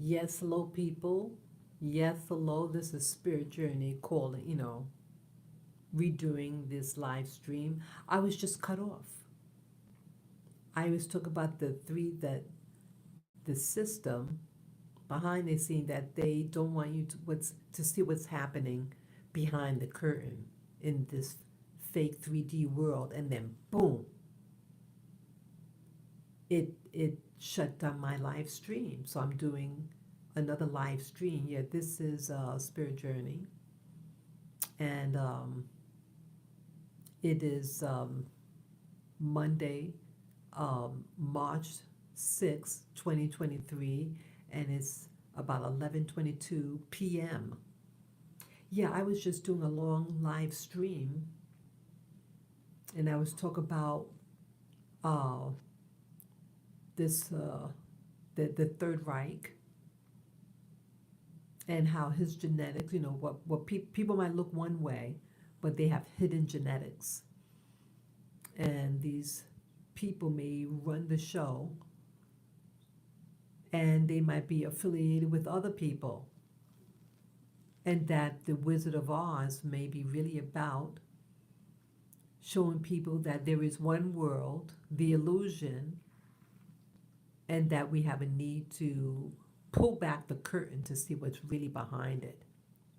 Yes, hello, people. Yes, hello. This is Spirit Journey calling, redoing this live stream. I was just cut off. I was talking about the three that the system behind the scene that they don't want you to see what's happening behind the curtain in this fake 3D world, and then boom, it shut down my live stream. So I'm doing another live stream. Yeah, this is Spirit Journey, and it is Monday, March 6th, 2023, and it's about 11:22 p.m. Yeah, I was just doing a long live stream, and I was talking about uh, this the Third Reich and how his genetics, people might look one way, but they have hidden genetics, and these people may run the show, and they might be affiliated with other people, and that the Wizard of Oz may be really about showing people that there is one world, the illusion, and that we have a need to pull back the curtain to see what's really behind it,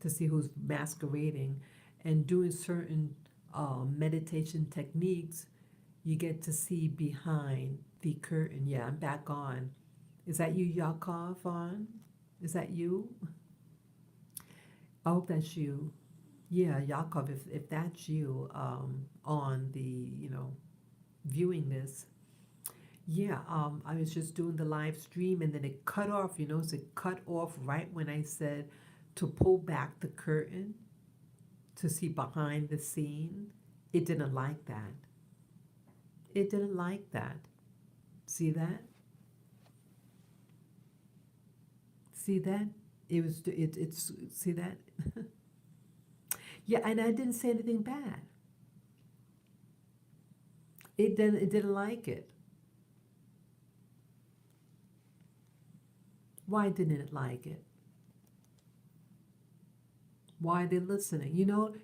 to see who's masquerading, and doing certain meditation techniques. You get to see behind the curtain. Yeah, I'm back on. Is that you, Yakov, on? Is that you? I hope that's you. Yeah, Yakov, if that's you on the, viewing this. Yeah, I was just doing the live stream, and then it cut off, so it cut off right when I said to pull back the curtain to see behind the scene. It didn't like that. It didn't like that. See that? See that? It's see that? Yeah, and I didn't say anything bad. It didn't like it. Why didn't it like it? Why are they listening?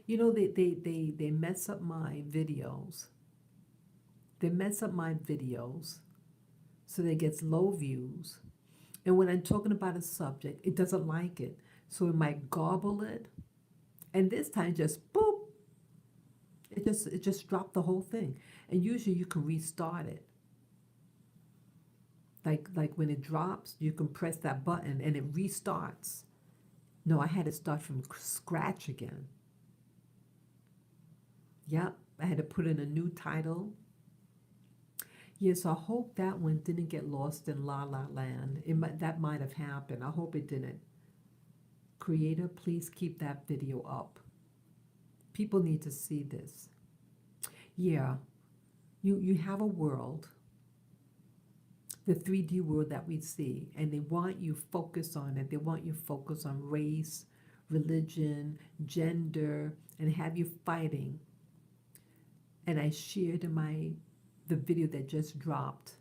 They mess up my videos. They mess up my videos so that it gets low views. And when I'm talking about a subject, it doesn't like it. So it might garble it. And this time just boop, it just dropped the whole thing. And usually you can restart it. Like when it drops, you can press that button and it restarts. No, I had to start from scratch again. Yep, I had to put in a new title. Yes, I hope that one didn't get lost in La La Land. That might have happened. I hope it didn't. Creator, please keep that video up. People need to see this. Yeah, you have a world, the 3D world that we see, and they want you focused on it. They want you focused on race, religion, gender, and have you fighting. And I shared in the video that just dropped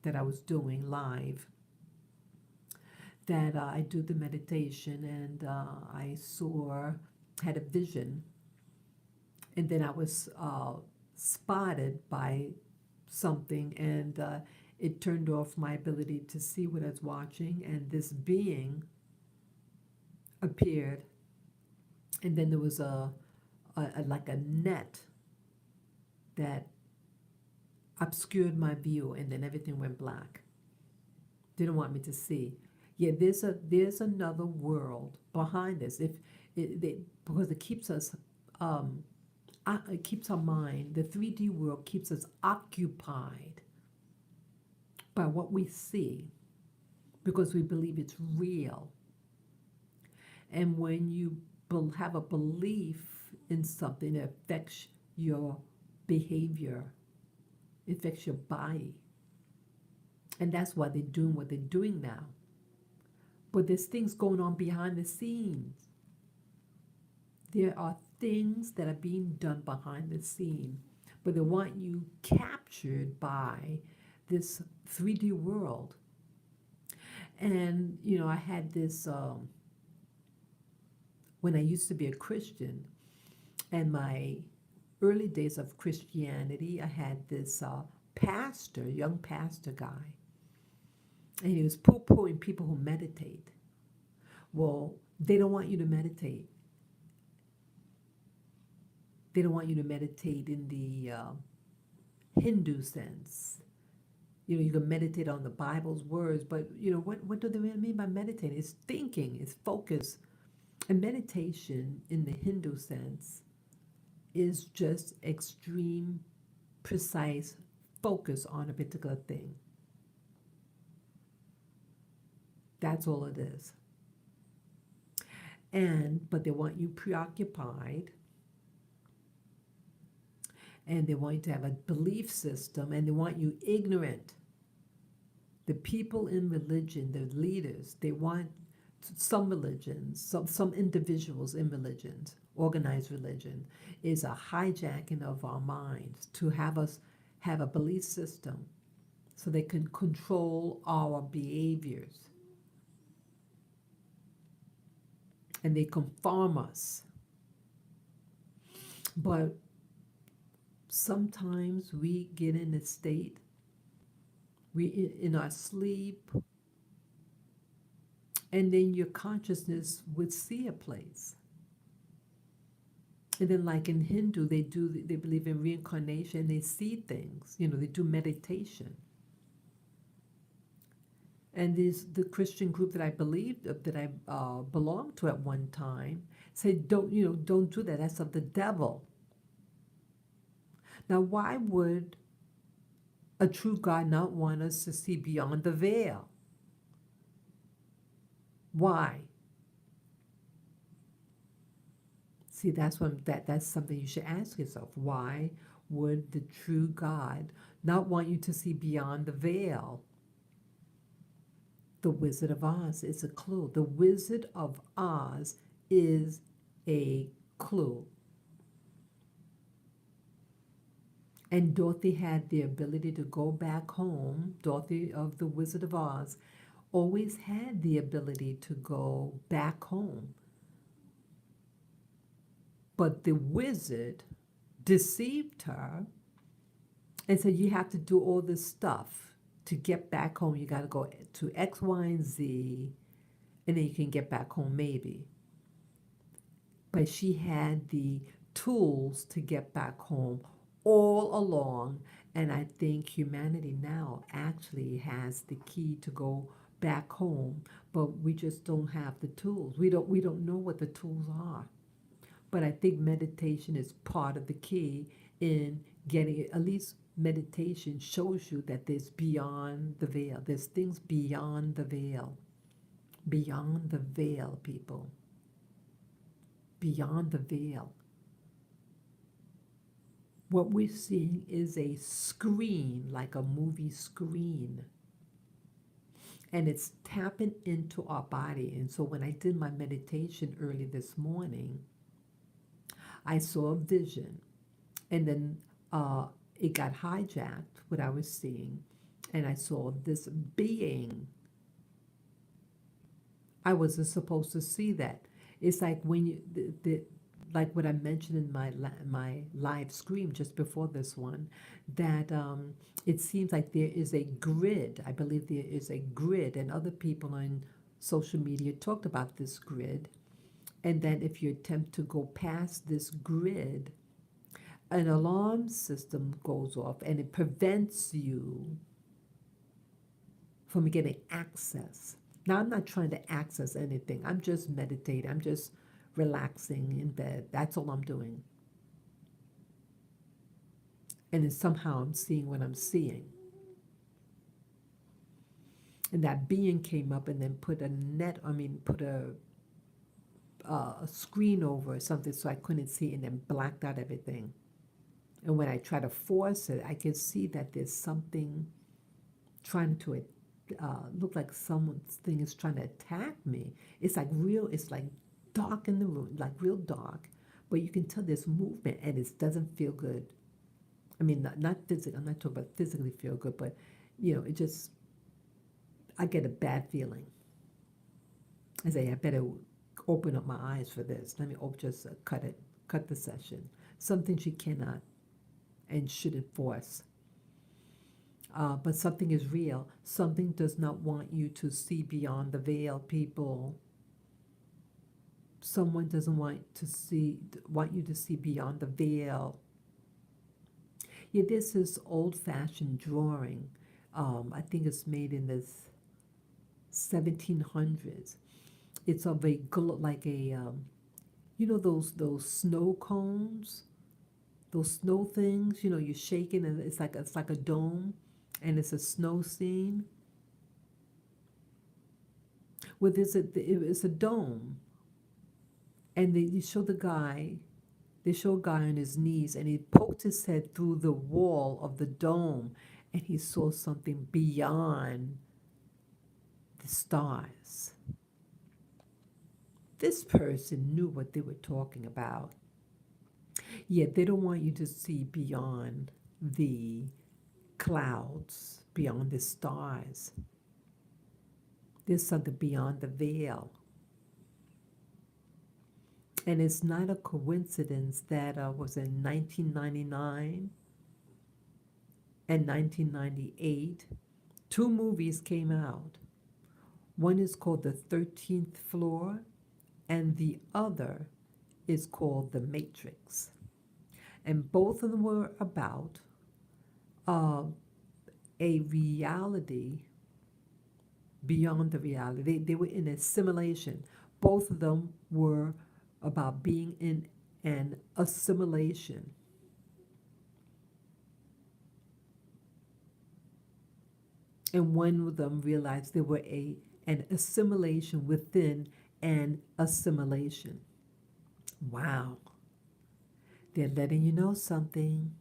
that I was doing live that I do the meditation, and I had a vision, and then I was spotted by something, and it turned off my ability to see what I was watching, and this being appeared, and then there was like a net that obscured my view, and then everything went black. Didn't want me to see. Yeah, there's another world behind this. Because it keeps us, it keeps our mind. The 3D world keeps us occupied by what we see because we believe it's real. And when you have a belief in something, it affects your behavior, it affects your body. And that's why they're doing what they're doing now. But there's things going on behind the scenes. There are things that are being done behind the scene, but they want you captured by this 3D world. And, I had this, when I used to be a Christian, and my early days of Christianity, I had this pastor, young pastor guy, and he was poo-pooing people who meditate. Well, they don't want you to meditate. They don't want you to meditate in the Hindu sense. You can meditate on the Bible's words, but what do they really mean by meditating? It's thinking, it's focus. And meditation in the Hindu sense is just extreme, precise focus on a particular thing. That's all it is. But they want you preoccupied, and they want you to have a belief system, and they want you ignorant. The people in religion, the leaders, they want some religions, some individuals in religions, organized religion, is a hijacking of our minds to have us have a belief system so they can control our behaviors. And they conform us. But sometimes we get in a state, we in our sleep, and then your consciousness would see a place. And then, like in Hindu, they believe in reincarnation. They see things. They do meditation. And the Christian group that I belonged to at one time said, don't do that. That's of the devil. Now, why would a true God not want us to see beyond the veil? Why? See, that's something you should ask yourself. Why would the true God not want you to see beyond the veil? The Wizard of Oz is a clue. The Wizard of Oz is a clue. And Dorothy had the ability to go back home. Dorothy of the Wizard of Oz always had the ability to go back home. But the wizard deceived her and said, you have to do all this stuff to get back home. You got to go to X, Y, and Z, and then you can get back home maybe. But she had the tools to get back home all along, and I think humanity now actually has the key to go back home, but we just don't have the tools. We don't know what the tools are. But I think meditation is part of the key in getting it. At least meditation shows you that there's beyond the veil. There's things beyond the veil. Beyond the veil, people. Beyond the veil. What we're seeing is a screen, like a movie screen. And it's tapping into our body. And so when I did my meditation early this morning, I saw a vision. And then it got hijacked, what I was seeing. And I saw this being. I wasn't supposed to see that. It's like when you, like what I mentioned in my live stream just before this one, that it seems like there is a grid. I believe there is a grid, and other people on social media talked about this grid. And then if you attempt to go past this grid, an alarm system goes off, and it prevents you from getting access. Now, I'm not trying to access anything. I'm just meditating. I'm just relaxing in bed. That's all I'm doing. And then somehow I'm seeing what I'm seeing. And that being came up and then put a screen over or something so I couldn't see, and then blacked out everything. And when I try to force it, I can see that there's something trying to look like someone's thing is trying to attack me. It's like dark in the room, like real dark, but you can tell there's movement, and it doesn't feel good. I mean, not physically. I'm not talking about physically feel good, but it just, I get a bad feeling. I say, I better open up my eyes for this. Let me just cut the session. Something she cannot and shouldn't force. But something is real. Something does not want you to see beyond the veil, people. Someone doesn't want you to see beyond the veil. Yeah, this is old-fashioned drawing. I think it's made in the 1700s. It's of a like a those snow cones, those snow things. You shake it and it's like a dome, and it's a snow scene. Well, it's a dome, and they show the guy. They show a guy on his knees, and he poked his head through the wall of the dome, and he saw something beyond the stars. This person knew what they were talking about. Yet they don't want you to see beyond the clouds, beyond the stars. There's something beyond the veil. And it's not a coincidence that was in 1999 and 1998, two movies came out. One is called The 13th Floor, and the other is called The Matrix. And both of them were about uh, a reality beyond the reality. They were in a simulation. Both of them were about being in an assimilation. And one of them realized they were an assimilation within an assimilation. Wow. They're letting you know something.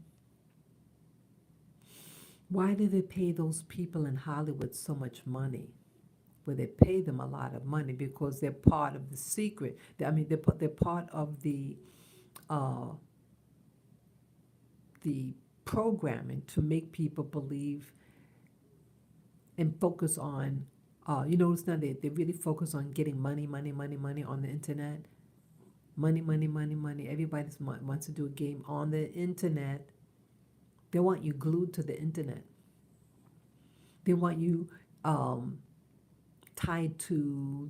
Why do they pay those people in Hollywood so much money? Well, they pay them a lot of money because they're part of the secret. They're part of uh, the programming to make people believe and focus on. You notice now they really focus on getting money, money, money, money on the internet. Money, money, money, money. Everybody wants to do a game on the internet. They want you glued to the internet. They want you tied to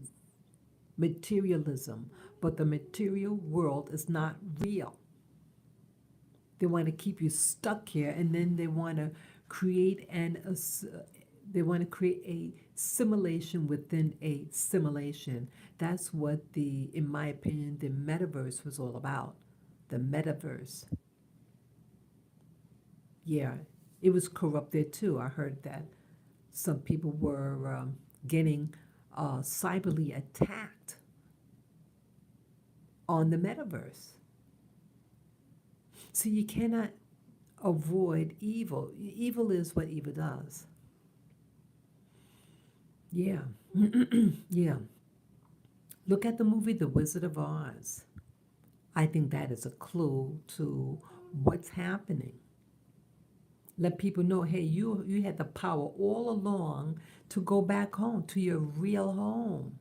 materialism, but the material world is not real. They want to keep you stuck here, and then they want to create a simulation within a simulation. That's what in my opinion, the metaverse was all about. The metaverse. Yeah, it was corrupted too. I heard that some people were getting cyberly attacked on the metaverse. So you cannot avoid evil. Evil is what evil does. Yeah. Yeah. Look at the movie The Wizard of Oz. I think that is a clue to what's happening. Let people know, hey, you had the power all along to go back home, to your real home.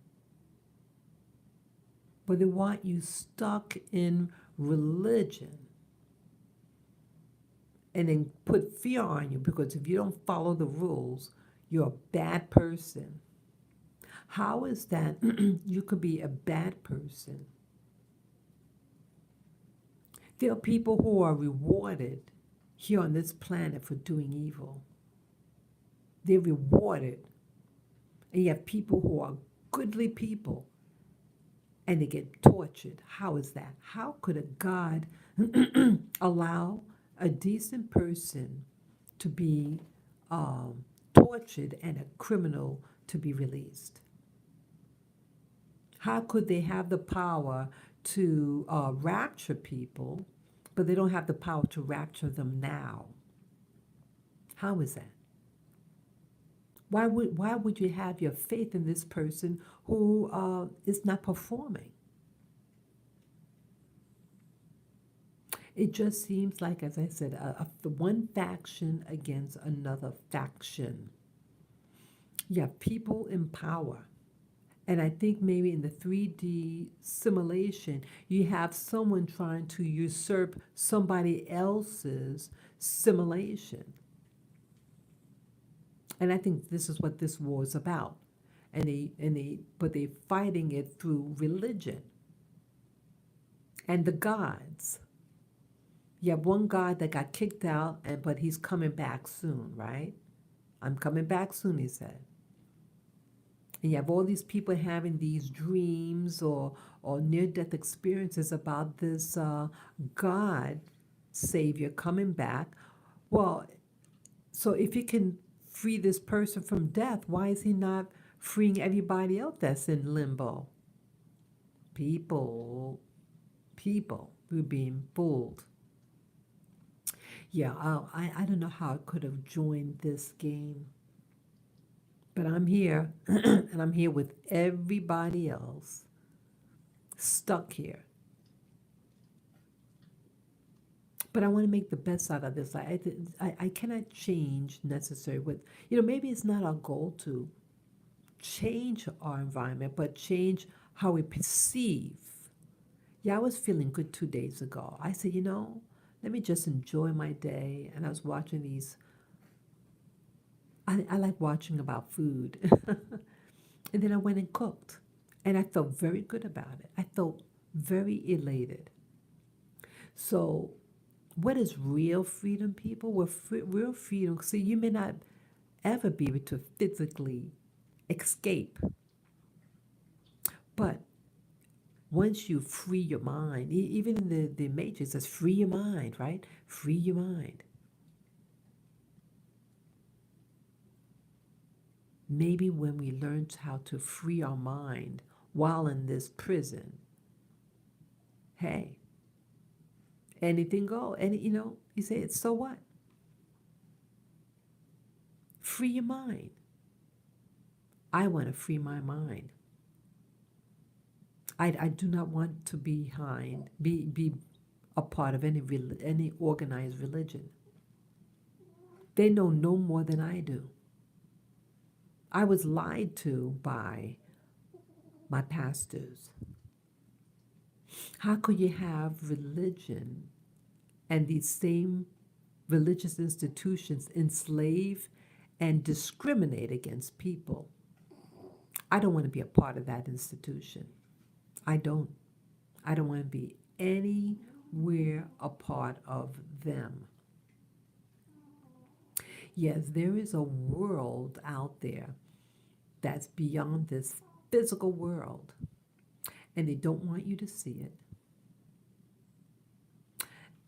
But they want you stuck in religion and then put fear on you, because if you don't follow the rules, you're a bad person. How is that you could be a bad person? There are people who are rewarded here on this planet for doing evil. They're rewarded. And you have people who are goodly people and they get tortured. How is that? How could a God allow a decent person to be tortured and a criminal to be released? How could they have the power to rapture people, but they don't have the power to rapture them now? How is that? Why would you have your faith in this person who is not performing? It just seems like, as I said, the one faction against another faction. You have people in power, And I think maybe in the 3D simulation, you have someone trying to usurp somebody else's simulation. And I think this is what this war is about. But they're fighting it through religion and the gods. You have one god that got kicked out, but he's coming back soon, right? I'm coming back soon, he said. And you have all these people having these dreams or near-death experiences about this God Savior coming back. Well, so if he can free this person from death, why is he not freeing everybody else that's in limbo? People, we're being fooled. Yeah, I don't know how I could have joined this game. But I'm here, and I'm here with everybody else stuck here. But I want to make the best out of this. I cannot change necessarily with, maybe it's not our goal to change our environment, but change how we perceive. Yeah, I was feeling good 2 days ago. I said, let me just enjoy my day. And I was watching these. I like watching about food. And then I went and cooked. And I felt very good about it. I felt very elated. So, what is real freedom, people? Well, real freedom, see, you may not ever be able to physically escape. But once you free your mind, even in the Matrix, it says free your mind, right? Free your mind. Maybe when we learn how to free our mind while in this prison, hey, anything go. And you say, so what? Free your mind. I want to free my mind. I do not want to be a part of any organized religion. They know no more than I do. I was lied to by my pastors. How could you have religion and these same religious institutions enslave and discriminate against people? I don't want to be a part of that institution. I don't want to be anywhere a part of them. Yes, there is a world out there that's beyond this physical world, and they don't want you to see it.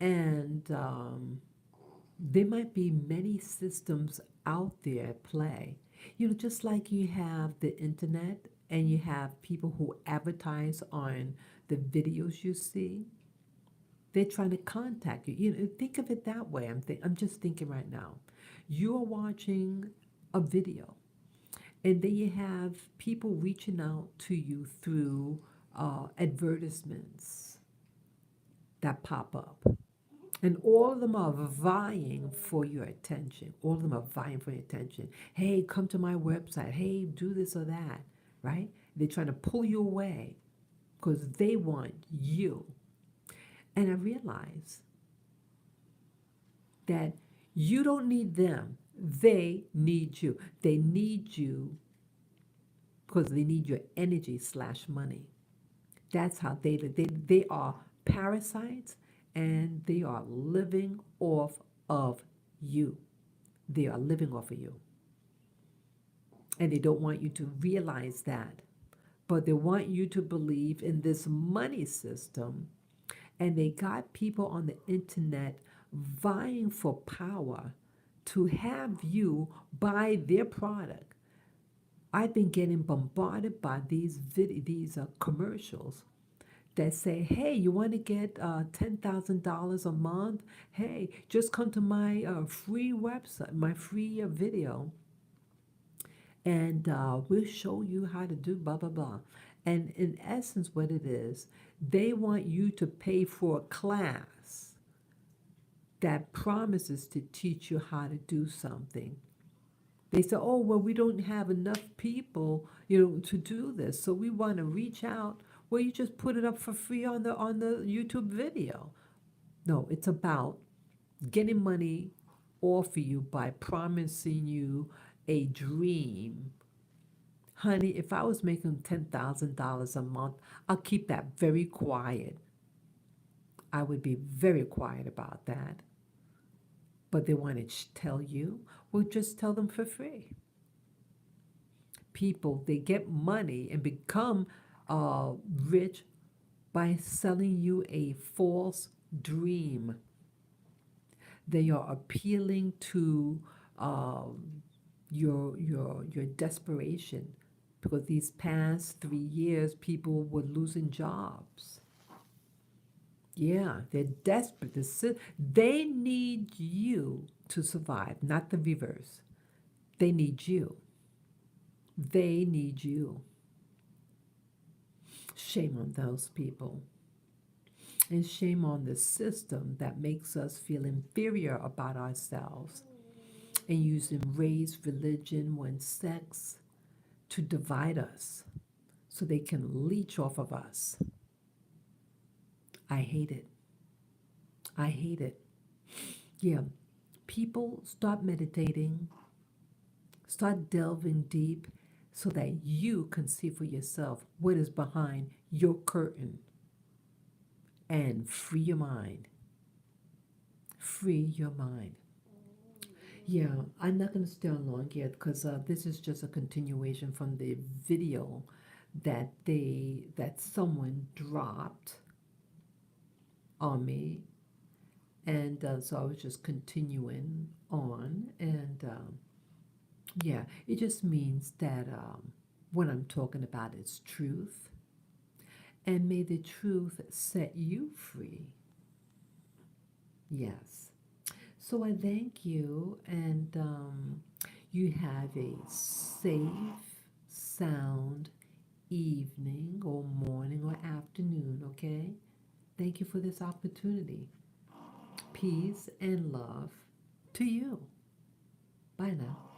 And there might be many systems out there at play. Just like you have the internet and you have people who advertise on the videos you see, they're trying to contact you. Think of it that way. I'm just thinking right now. You're watching a video, and then you have people reaching out to you through advertisements that pop up. And all of them are vying for your attention. All of them are vying for your attention. Hey, come to my website. Hey, do this or that, right? They're trying to pull you away because they want you. And I realize that you don't need them. They need you. They need you because they need your energy / money. That's how they are parasites, and they are living off of you. They are living off of you. And they don't want you to realize that. But they want you to believe in this money system. And they got people on the internet vying for power to have you buy their product. I've been getting bombarded by these commercials that say, hey, you want to get $10,000 a month? Hey, just come to my free website, my free video, and we'll show you how to do blah, blah, blah. And in essence, what it is, they want you to pay for a class that promises to teach you how to do something. They say, oh, well, we don't have enough people, to do this. So we want to reach out. Well, you just put it up for free on the YouTube video. No, it's about getting money off of you by promising you a dream. Honey, if I was making $10,000 a month, I'll keep that very quiet. I would be very quiet about that. But they want to tell you, well, just tell them for free. People, they get money and become rich by selling you a false dream. They are appealing to your desperation, because these past 3 years people were losing jobs. Yeah, they're desperate. They need you to survive, not the reverse. They need you. They need you. Shame on those people. And shame on the system that makes us feel inferior about ourselves and using race, religion, and sex to divide us so they can leech off of us. I hate it. I hate it. Yeah, people start meditating, start delving deep so that you can see for yourself what is behind your curtain and free your mind. Free your mind. Yeah, I'm not going to stay on long yet because this is just a continuation from the video that someone dropped on me, and so I was just continuing on, and yeah, it just means that what I'm talking about is truth, and may the truth set you free. Yes. So I thank you, and you have a safe, sound evening or morning or afternoon, okay? Thank you for this opportunity. Peace and love to you. Bye now.